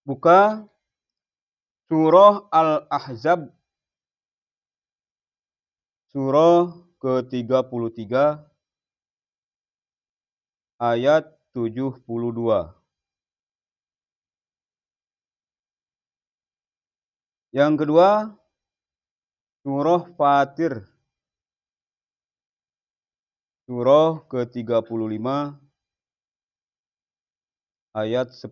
Buka surah Al-Ahzab, surah ke-33 ayat 72. Yang kedua, surah Fatir, surah ke-35 ayat 10.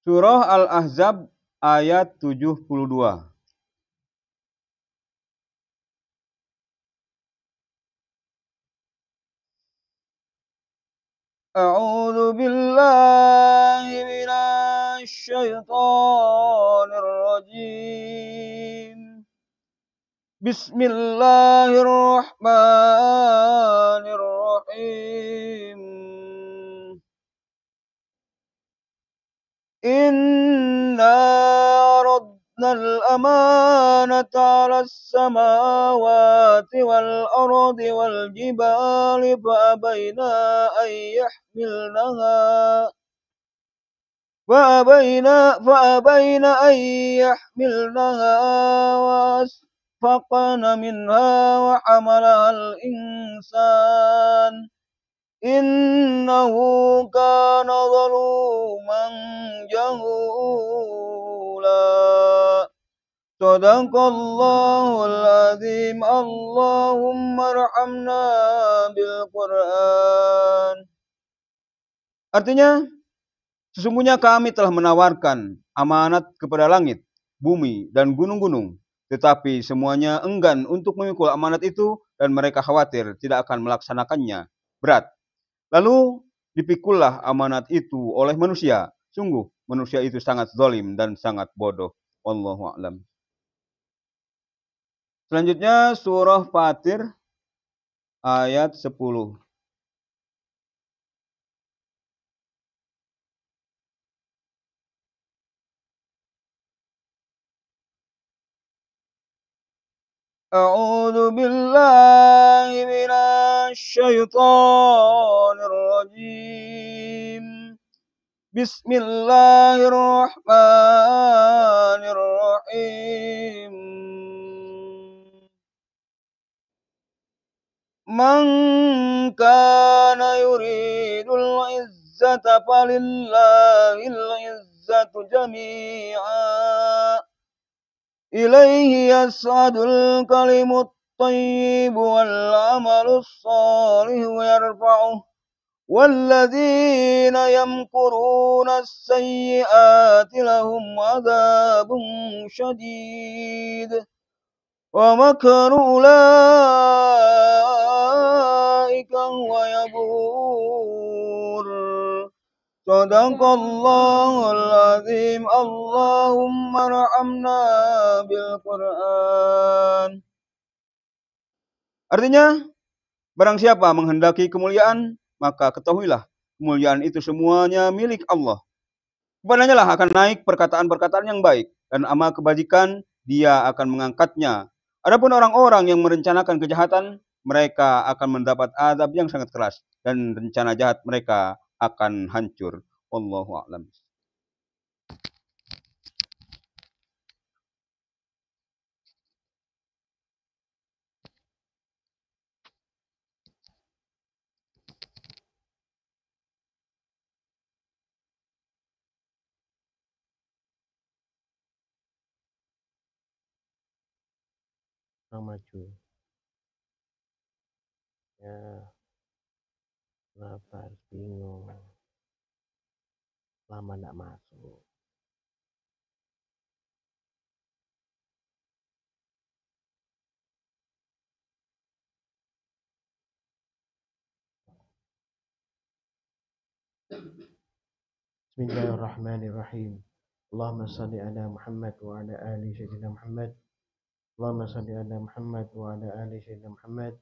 Surah Al-Ahzab ayat 72. A'udzu billahi minasy syaithanir rajim. Bismillahirrahmanirrahim. Inna aradna al-amanata 'ala as-samawati wal ardi wal jibali fa'abayna an yahmilnaha وأشفقن منها وحملها الإنسان إنه كان ظلوما جهولا. Sadaqallahul azim. Allahumma arhamna bil Qur'an. Artinya, sesungguhnya kami telah menawarkan amanat kepada langit, bumi, dan gunung-gunung. Tetapi semuanya enggan untuk memikul amanat itu dan mereka khawatir tidak akan melaksanakannya. Berat. Lalu dipikullah amanat itu oleh manusia. Sungguh manusia itu sangat zalim dan sangat bodoh. Wallahu a'lam. Selanjutnya surah Fatir ayat 10. A'udzu billahi minasy syaithanir rajim. Bismillahirrahmanirrahim. Man kana yuridul izzata falillahil izzatu jami'a. Ilaihi yas'adul kalimut thayyib wal amalus salihu yarfa'uh. وَالَّذِينَ يَمْكُرُونَ السَّيِّئَاتِ لَهُمْ عَذَابٌ شَدِيدٌ وَمَكْرُ أُولَئِكَ هُوَ يَبُورُ. Sadaqallahul azim. Allahumma arhamna bil Qur'an. Artinya, barang siapa menghendaki kemuliaan, maka ketahuilah kemuliaan itu semuanya milik Allah. Kepadanya lah akan naik perkataan-perkataan yang baik, dan amal kebajikan Dia akan mengangkatnya. Adapun orang-orang yang merencanakan kejahatan, mereka akan mendapat azab yang sangat keras, dan rencana jahat mereka akan hancur. Wallahu a'lam. Maju ya, kenapa harus bingung, lama nggak masuk. Bismillahirrahmanirrahim. Allahumma salli ala Muhammad wa ala ali sayyidina Muhammad. Allahumma salli ala Muhammad wa ala ali sayyidina Muhammad.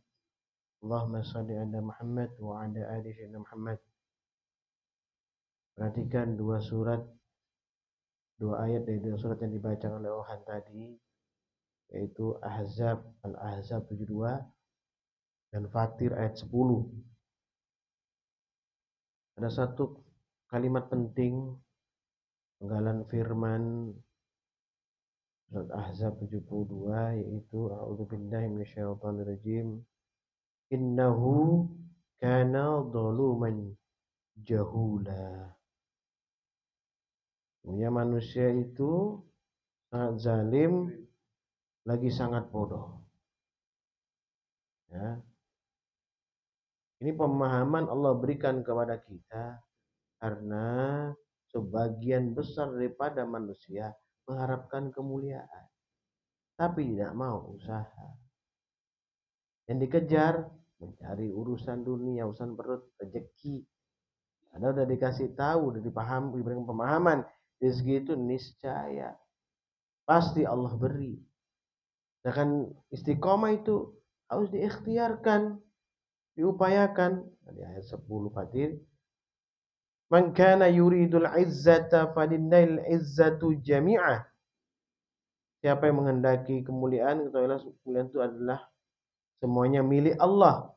Allahumma salli ala Muhammad wa ala ali sayyidina Muhammad. Perhatikan dua ayat dari dua surat yang dibaca oleh Ohan tadi, yaitu Al-Ahzab 72 dan Fatir ayat 10. Ada satu kalimat penting penggalan firman surat Ahzab 72, yaitu a'udzubillahi minasyaitonirrajim, innahu kana zaluman jahula. Punya manusia itu sangat zalim, lagi sangat bodoh. Ya. Ini pemahaman Allah berikan kepada kita karena sebagian besar daripada manusia mengharapkan kemuliaan, tapi tidak mau usaha. Yang dikejar mencari urusan dunia, urusan perut, rezeki. Anda udah dikasih tahu, udah diberikan pemahaman, rezeki itu niscaya pasti Allah beri. Sedangkan istiqomah itu harus diikhtiarkan, diupayakan. Di ayat 10 Fatir, man kana yuridul izzata falillail izzatu jami'ah. Siapa yang menghendaki kemuliaan, ketahuilah kemuliaan itu adalah semuanya milik Allah.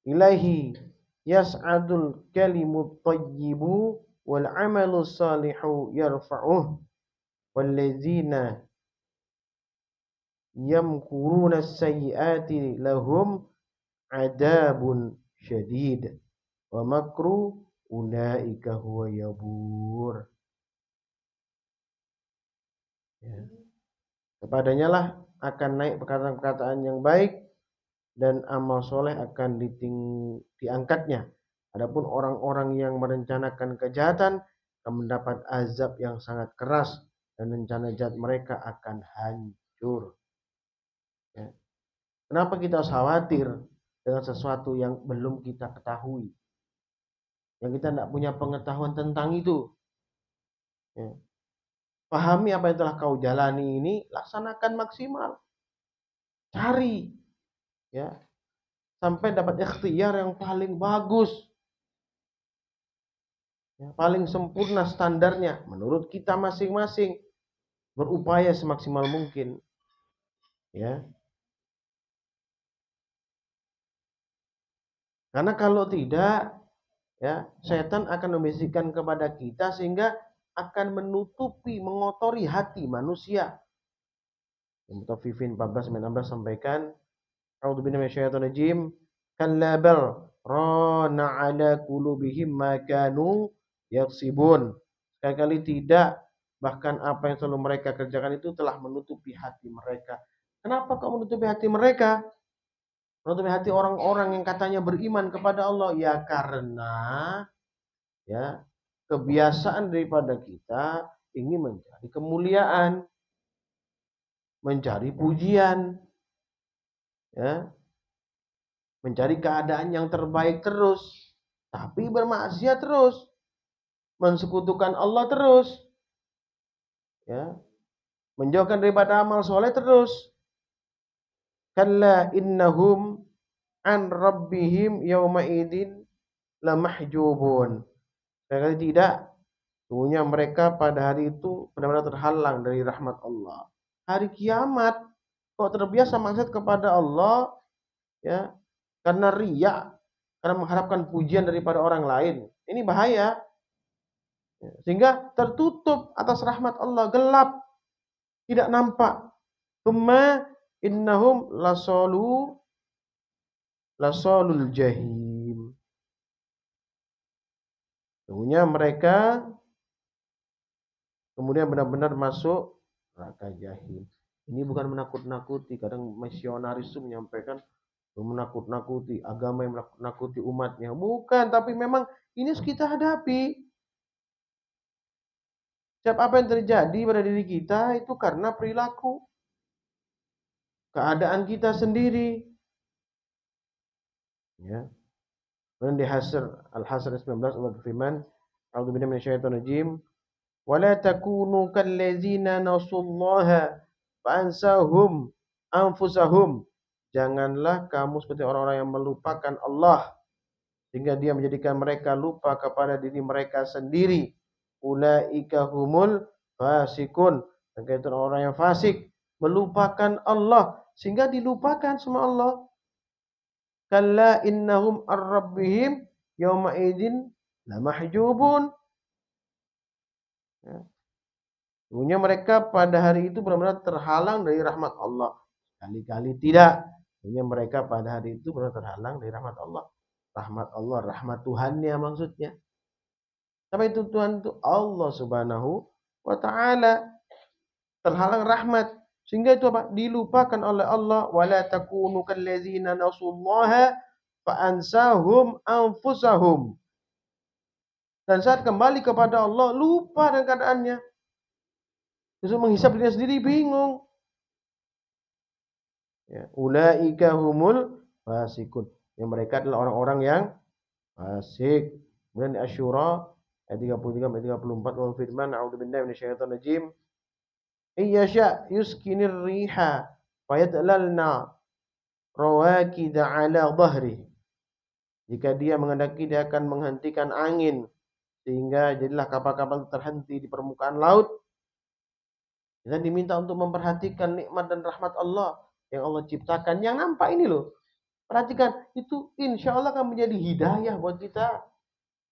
Ilahi yas'adul kalimut thayyibu wal amalu salihu yarfa'uh wallazina yamkuruna sayyiati lahum adabun syadid wa makru ulaika huwa yabur. Ya. Kepadanya lah akan naik perkataan-perkataan yang baik dan amal soleh akan diangkatnya. Adapun orang-orang yang merencanakan kejahatan akan mendapat azab yang sangat keras dan rencana jahat mereka akan hancur. Ya. Kenapa kita harus khawatir dengan sesuatu yang belum kita ketahui, yang kita tidak punya pengetahuan tentang itu? Ya. Pahami apa yang telah kau jalani ini, laksanakan maksimal. Cari, ya, sampai dapat ikhtiar yang paling bagus, ya, paling sempurna standarnya menurut kita masing-masing. Berupaya semaksimal mungkin, ya. Karena kalau tidak, ya, setan akan membisikkan kepada kita sehingga akan menutupi, mengotori hati manusia. Mutaffifin 14-16 sampaikan, a'udzubillahi minasyaitonirrajim, kalla bal rana ala qulubihim ma kanu yaksibun. Sekali-kali tidak, bahkan apa yang selalu mereka kerjakan itu telah menutupi hati mereka. Kenapa kau menutupi hati mereka? Menutupi hati orang-orang yang katanya beriman kepada Allah? Ya karena, ya, kebiasaan daripada kita ingin mencari kemuliaan, mencari pujian, ya, mencari keadaan yang terbaik terus, tapi bermaksiat terus, mensekutukan Allah terus, ya, menjauhkan daripada amal soleh terus. Kalla innahum an rabbihim yawma idin lamahjubun. Sekali tidak, sesungguhnya mereka pada hari itu benar-benar terhalang dari rahmat Allah. Hari kiamat, kok terbiasa maksiat kepada Allah, ya, karena riya, karena mengharapkan pujian daripada orang lain, ini bahaya. Sehingga tertutup atas rahmat Allah, gelap, tidak nampak. Tsumma innahum lasolul jahim. Sesungguhnya mereka kemudian benar-benar masuk neraka jahim. Ini bukan menakut-nakuti. Kadang misionaris itu menyampaikan menakut-nakuti agama, yang menakut-nakuti umatnya. Bukan, tapi memang ini harus kita hadapi. Setiap apa yang terjadi pada diri kita itu karena perilaku, keadaan kita sendiri. Ya. Kemudian di Al-Hasr 19 Allah berfirman, a'udzubillahi minasyaitonirrajim, wa la takunu kallazina nasullaha fa'ansahum anfusahum. Janganlah kamu seperti orang-orang yang melupakan Allah sehingga dia menjadikan mereka lupa kepada diri mereka sendiri. Ulaika humul fasikun. Mereka itu orang yang fasik, melupakan Allah sehingga dilupakan sama Allah. Kalla innahum ar-rabbihim yawma idzin lamahjubun. Ya. Sesungguhnya mereka pada hari itu benar-benar terhalang dari rahmat Allah. Kali-kali tidak. Sesungguhnya mereka pada hari itu benar terhalang dari rahmat Allah. Rahmat Allah, rahmat Tuhannya maksudnya. Tapi itu Tuhan itu Allah Subhanahu wa taala. Terhalang rahmat. Sehingga itu apa? Dilupakan oleh Allah. Wala takunu kallazina nasullaha fa ansahum anfusahum. Dan saat kembali kepada Allah lupa dengan keadaannya. Justru menghisap dirinya sendiri bingung. Ya, ulaika humul fasikun. Yang mereka adalah orang-orang yang fasik. Kemudian di Asy-Syura ayat 33 sampai 34 wal firman a'udzubillahi minasyaitonir rajim. Iyyasha yuskinir riha fayadlalna rawakida ala dhahri. Jika dia menghendaki dia akan menghentikan angin sehingga jadilah kapal-kapal terhenti di permukaan laut. Kita diminta untuk memperhatikan nikmat dan rahmat Allah yang Allah ciptakan. Yang nampak ini loh. Perhatikan, itu insya Allah akan menjadi hidayah buat kita.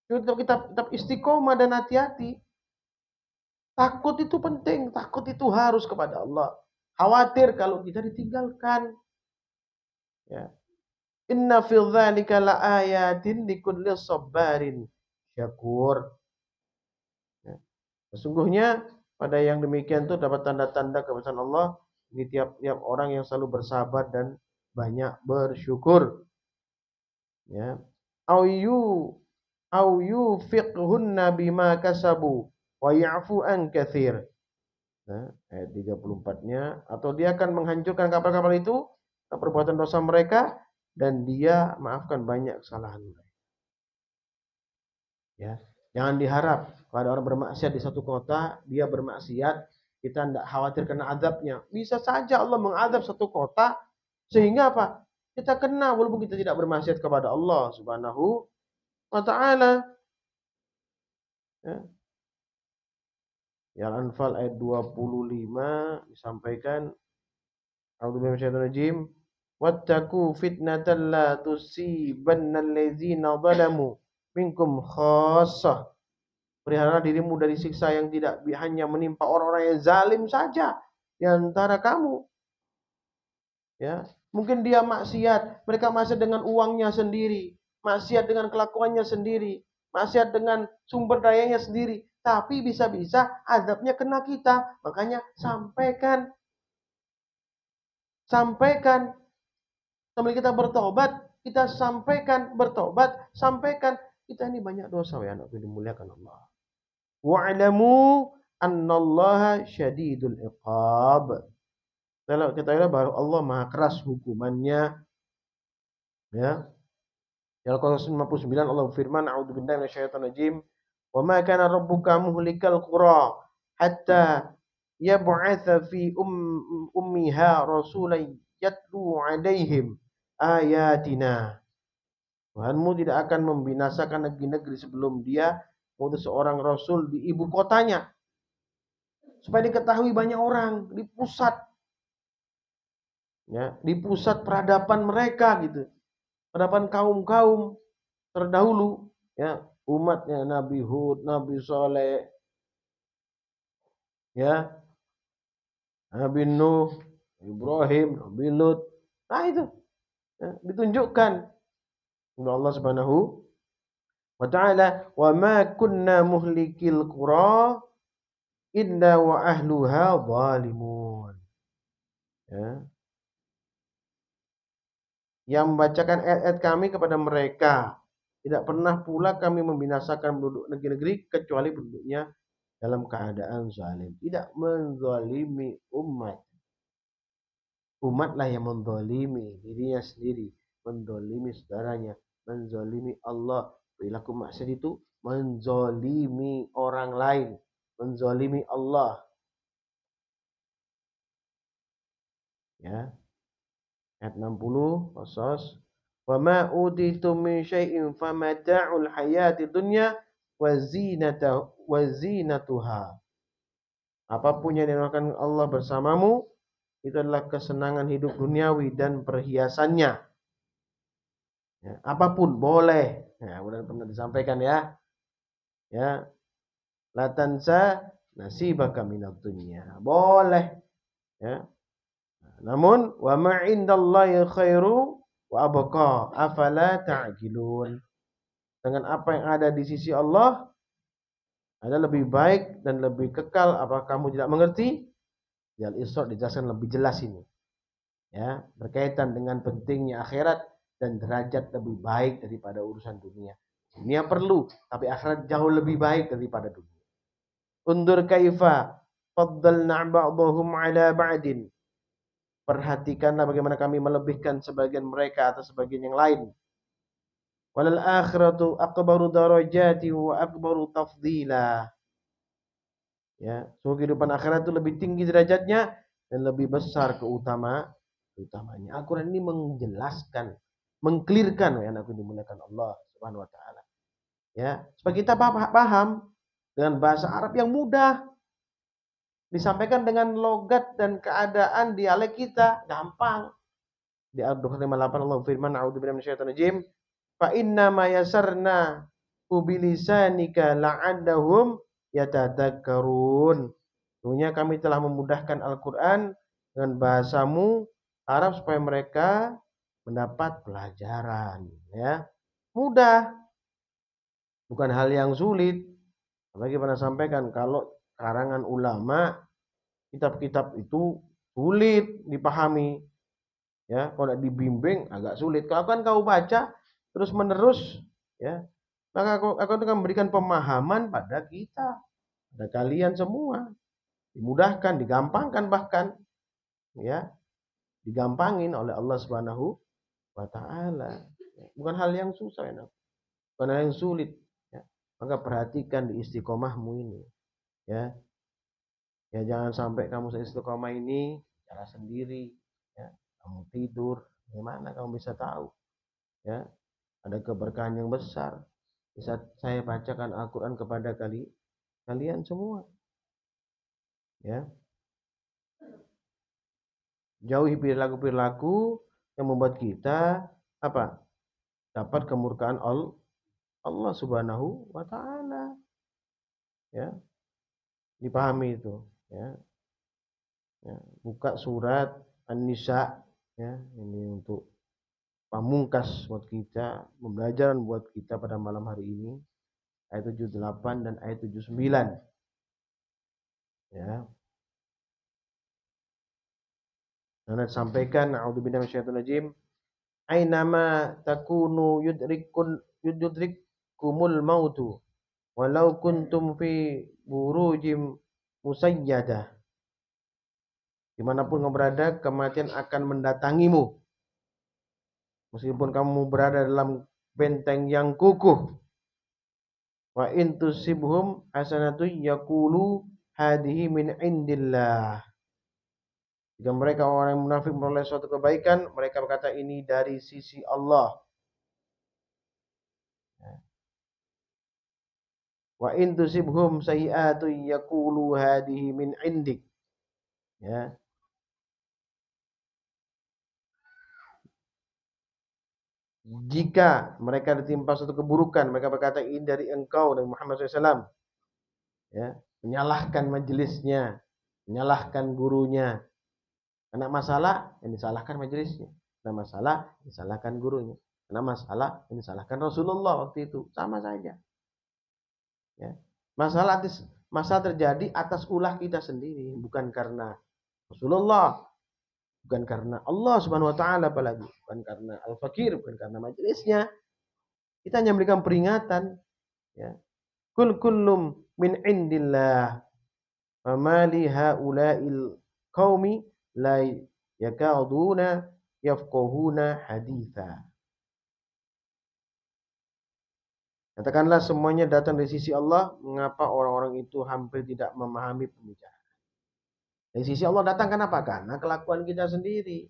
Tetap istiqomah dan hati-hati. Takut itu penting, takut itu harus kepada Allah. Khawatir kalau kita ditinggalkan. Ya. Inna fil dzalika laayatin likulli sabarin syakur. Ya. Sesungguhnya pada yang demikian itu dapat tanda-tanda kebesaran Allah. Ini tiap-tiap orang yang selalu bersabar dan banyak bersyukur. Ya. Au yufiqhunna bima kasabu wa ya'fu an katsir. Nah, ayat 34-nya atau dia akan menghancurkan kapal-kapal itu perbuatan dosa mereka dan dia maafkan banyak kesalahan mereka. Ya. Jangan diharap kalau ada orang bermaksiat di satu kota, dia bermaksiat, kita tidak khawatir kena azabnya. Bisa saja Allah mengadab satu kota sehingga apa? Kita kena walaupun kita tidak bermaksiat kepada Allah Subhanahu wa taala. Ya. Ya Al-Anfal ayat 25 disampaikan A'udzubillahi minasyaitonir rajim. Wattaqu fitnatan la tusibannal ladzina zalamu minkum khassah. Pelihara dirimu dari siksa yang tidak hanya menimpa orang-orang yang zalim saja di antara kamu. Ya, mungkin dia maksiat, mereka maksiat dengan uangnya sendiri, maksiat dengan kelakuannya sendiri, maksiat dengan sumber dayanya sendiri, tapi bisa-bisa azabnya kena kita. Makanya sampaikan sambil kita bertobat, kita sampaikan bertobat, sampaikan kita ini banyak dosa ya anak dimuliakan Allah. Wa'lamu annallaha syadidul iqab. Kalau kita ketahui bahwa Allah Maha keras hukumannya. Ya. Al-Qasas 59 Allah berfirman, A'udzubillahi minasyaitonir rajim. Wa ma kana rabbuka muhlikal qura hatta yab'atsa fi ummiha rasulan yatlu 'alaihim ayatina. Tuhanmu tidak akan membinasakan negeri-negeri sebelum dia mengutus seorang rasul di ibu kotanya. Supaya diketahui banyak orang di pusat. Ya, di pusat peradaban mereka gitu. Peradaban kaum-kaum terdahulu, ya, umatnya Nabi Hud, Nabi Saleh, ya, Nabi Nuh, Ibrahim, Nabi Lut. Nah itu ya, ditunjukkan oleh Allah Subhanahu wa taala, "Wa ma kunna muhlikil qura illa wa ahluha zalimun." Ya. Yang membacakan ayat-ayat kami kepada mereka. Tidak pernah pula kami membinasakan penduduk negeri-negeri kecuali penduduknya dalam keadaan zalim. Tidak menzalimi umat. Umatlah yang menzalimi dirinya sendiri, menzalimi saudaranya, menzalimi Allah. Perilaku maksiat itu menzalimi orang lain, menzalimi Allah. Ya. Ayat 60 Qasas Wa ma utitum min syai'in famata'ul hayati dunya wa zinatuha. Apapun yang diberikan Allah bersamamu itu adalah kesenangan hidup duniawi dan perhiasannya. Ya, apapun boleh. Ya, udah pernah disampaikan ya. Ya, la tansa nasibaka minad dunya. Boleh. Ya. Namun wa ma indallahi khairu wa abqa. Afala ta'qilun. Dengan apa yang ada di sisi Allah ada lebih baik dan lebih kekal. Apakah kamu tidak mengerti? Di Al-Isra dijelaskan lebih jelas ini. Ya, berkaitan dengan pentingnya akhirat dan derajat lebih baik daripada urusan dunia. Dunia perlu, tapi akhirat jauh lebih baik daripada dunia. Undur kaifa faddalna ba'dahum ala ba'din. Perhatikanlah bagaimana kami melebihkan sebagian mereka atas sebagian yang lain. Walal akhiratu akbaru darajati wa akbaru tafdila. Ya, kehidupan akhirat itu lebih tinggi derajatnya dan lebih besar keutamanya. Al-Quran ini menjelaskan, mengklirkan ya anak dimuliakan Allah Subhanahu wa taala. Ya, supaya kita paham dengan bahasa Arab yang mudah. Disampaikan dengan logat dan keadaan dialek kita gampang. Di Al-Quran 58 Allah firman, "A'udzubillahi minasyaitonir rajim. Fa inna ma yasarna bilisanika la'allahum yatadakkarun." Sesungguhnya kami telah memudahkan Al-Quran dengan bahasamu Arab supaya mereka mendapat pelajaran. Ya, mudah, bukan hal yang sulit. Apalagi pernah sampaikan kalau karangan ulama, kitab-kitab itu sulit dipahami. Ya, kalau dibimbing agak sulit. Kalau kan kau baca terus menerus, ya, maka aku akan memberikan pemahaman pada kita, pada kalian semua. Dimudahkan, digampangkan bahkan, ya, digampangin oleh Allah Subhanahu wa taala. Bukan hal yang susah, ya, bukan hal yang sulit, ya. Maka perhatikan di istiqomahmu ini, ya. Ya, jangan sampai kamu seistiqomah ini cara sendiri, ya. Kamu tidur, gimana kamu bisa tahu, ya? Ada keberkahan yang besar bisa saya bacakan Al-Quran kepada kalian semua, ya. Jauhi perilaku-perilaku yang membuat kita apa? Dapat kemurkaan Allah Subhanahu wa taala. Ya. Dipahami itu, ya. Ya. Buka surat An-Nisa, ya. Ini untuk pamungkas buat kita, pembelajaran buat kita pada malam hari ini. Ayat 78 dan ayat 79. Ya. Karena sampaikan a'udzubillahi minasyaitonir rajim. Ainama takunu yudrikumul mautu walau kuntum fi burujim musayyadah. Dimanapun kamu berada, kematian akan mendatangimu. Meskipun kamu berada dalam benteng yang kukuh. Wa in tusibhum hasanatu yaqulu hadhihi min indillah. Jika mereka orang yang munafik memperoleh suatu kebaikan, mereka berkata ini dari sisi Allah. Wa in tusibhum sayi'atu yaqulu hadhihi min indik. Ya. Jika mereka ditimpa suatu keburukan, mereka berkata ini dari engkau, dari Muhammad SAW. Ya. Menyalahkan majelisnya, menyalahkan gurunya. Kena masalah, yang disalahkan majelisnya. Kena masalah, disalahkan gurunya. Kena masalah, yang disalahkan Rasulullah waktu itu. Sama saja. Ya. Masalah terjadi atas ulah kita sendiri, bukan karena Rasulullah, bukan karena Allah Subhanahu wa taala, apalagi bukan karena al-fakir, bukan karena majelisnya. Kita hanya memberikan peringatan, ya. Kullum min indillah. Fama li haula'il qaumi la yakaduna yafqahuna haditha. Katakanlah semuanya datang dari sisi Allah, mengapa orang-orang itu hampir tidak memahami pembicaraan. Dari sisi Allah datang kenapa? Karena kelakuan kita sendiri.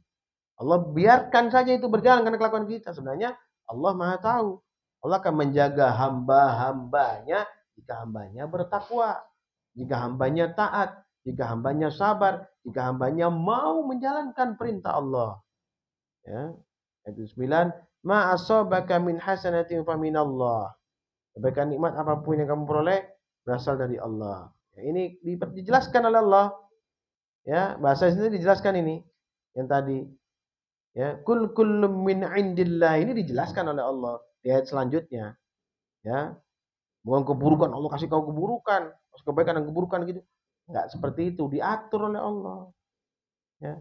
Allah biarkan saja itu berjalan karena kelakuan kita. Sebenarnya Allah Maha tahu. Allah akan menjaga hamba-hambanya jika hambanya bertakwa, jika hambanya taat, jika hambanya sabar, jika hambanya mau menjalankan perintah Allah. Ya. Ayat 9, ma asabaka min hasanatin faminallah. Kebaikan nikmat apapun yang kamu peroleh berasal dari Allah. Ya, ini dijelaskan oleh Allah. Ya, bahasa sendiri dijelaskan ini. Yang tadi, ya, kullum min indillah, ini dijelaskan oleh Allah di ayat selanjutnya. Ya, bukan keburukan Allah kasih kau keburukan, kasih kebaikan dan keburukan gitu. Enggak seperti itu, diatur oleh Allah. Ya.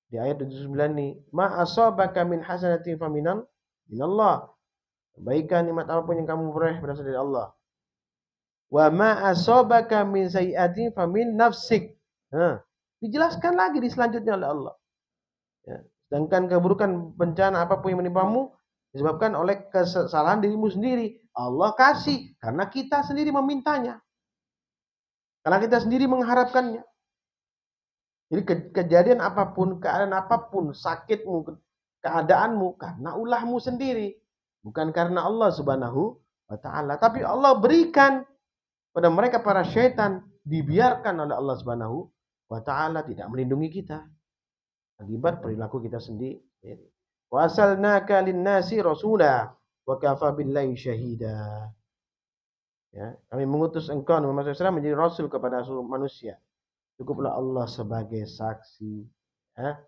Di ayat 79 nih, ma asabaka min hasanatin minallah. Kebaikan nikmat apapun yang kamu peroleh berasal dari Allah. Wa ma asabaka min sayyi'atin famin nafsik. Nah, dijelaskan lagi di selanjutnya oleh Allah. Ya. Sedangkan keburukan bencana apapun yang menimpamu disebabkan oleh kesalahan dirimu sendiri. Allah kasih karena kita sendiri memintanya. Karena kita sendiri mengharapkannya. Jadi kejadian apapun, keadaan apapun, sakitmu, keadaanmu karena ulahmu sendiri, bukan karena Allah Subhanahu wa taala. Tapi Allah berikan pada mereka para syaitan, dibiarkan oleh Allah Subhanahu wa taala, tidak melindungi kita akibat perilaku kita sendiri. Wa arsalnaka lin-nasi rasula wa kafa billahi syahida. Ya, kami mengutus engkau Muhammad SAW menjadi rasul kepada seluruh manusia. Cukuplah Allah sebagai saksi, ya,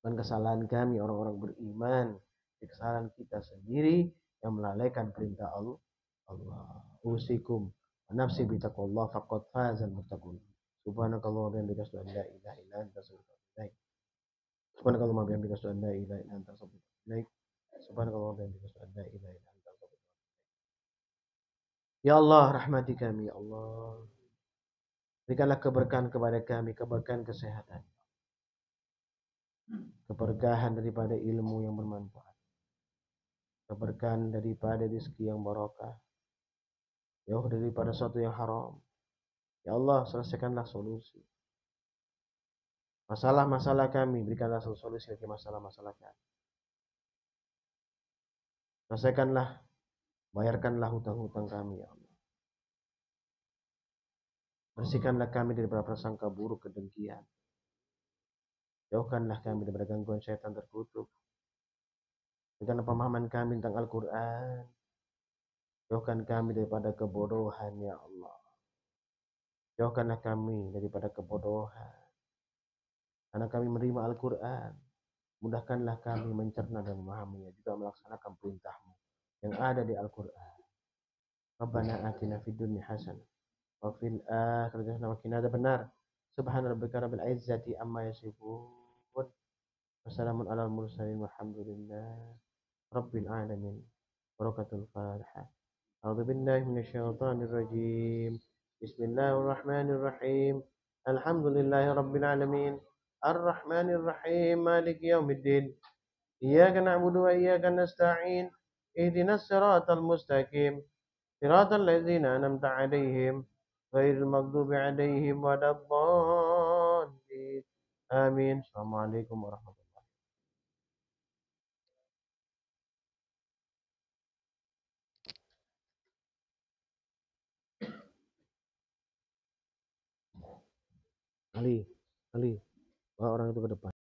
dan kesalahan kami orang-orang beriman, kesalahan kita sendiri yang melalaikan perintah Allah. Usikum nafsi bitaqwallah faqad fazal muttaqun. Subhanakallah wa bihamdika asyhadu an la ilaha illa anta astaghfiruka wa atubu ilaik. Subhanakallah wa bihamdika asyhadu an la ilaha illa anta astaghfiruka wa atubu ilaik. Subhanakallah wa bihamdika asyhadu an la ilaha illa anta astaghfiruka wa atubu ilaik. Ya Allah, rahmati kami, ya Allah. Berikanlah keberkahan kepada kami, keberkahan kesehatan, keberkahan daripada ilmu yang bermanfaat, keberkahan daripada rezeki yang barokah, jauh daripada sesuatu yang haram. Ya Allah, selesaikanlah solusi masalah-masalah kami, berikanlah solusi bagi masalah-masalah kami. Selesaikanlah, bayarkanlah hutang-hutang kami, ya Allah. Bersihkanlah kami daripada prasangka buruk, kedengkian. Jauhkanlah kami daripada gangguan syaitan terkutuk. Berikanlah pemahaman kami tentang Al-Quran. Jauhkan kami daripada kebodohan, ya Allah. Jauhkanlah kami daripada kebodohan. Karena kami menerima Al-Quran. Mudahkanlah kami mencerna dan memahaminya, juga melaksanakan perintahmu yang ada di Al-Quran. Rabbana atina fid dunya hasanah wa fil akhirati hasanah wa qina adzabannar. Subhana rabbika rabbil izzati amma yasifun. Wassalamun alal mursalin walhamdulillah rabbil alamin. Barakatul Fatihah. A'udzu billahi minasyaitonir rajim. Bismillahirrahmanirrahim. Alhamdulillahi rabbil alamin. Ar-Rahmanir Rahim. Maliki yaumiddin. Iyyaka na'budu wa iyyaka nasta'in. Ihdinas siratal mustaqim. Siratal ladzina an'amta 'alaihim ghairil maghdubi 'alaihim waladdallin. Amin. Assalamualaikum warahmatullahi wabarakatuh. Ali, bawa orang itu ke depan.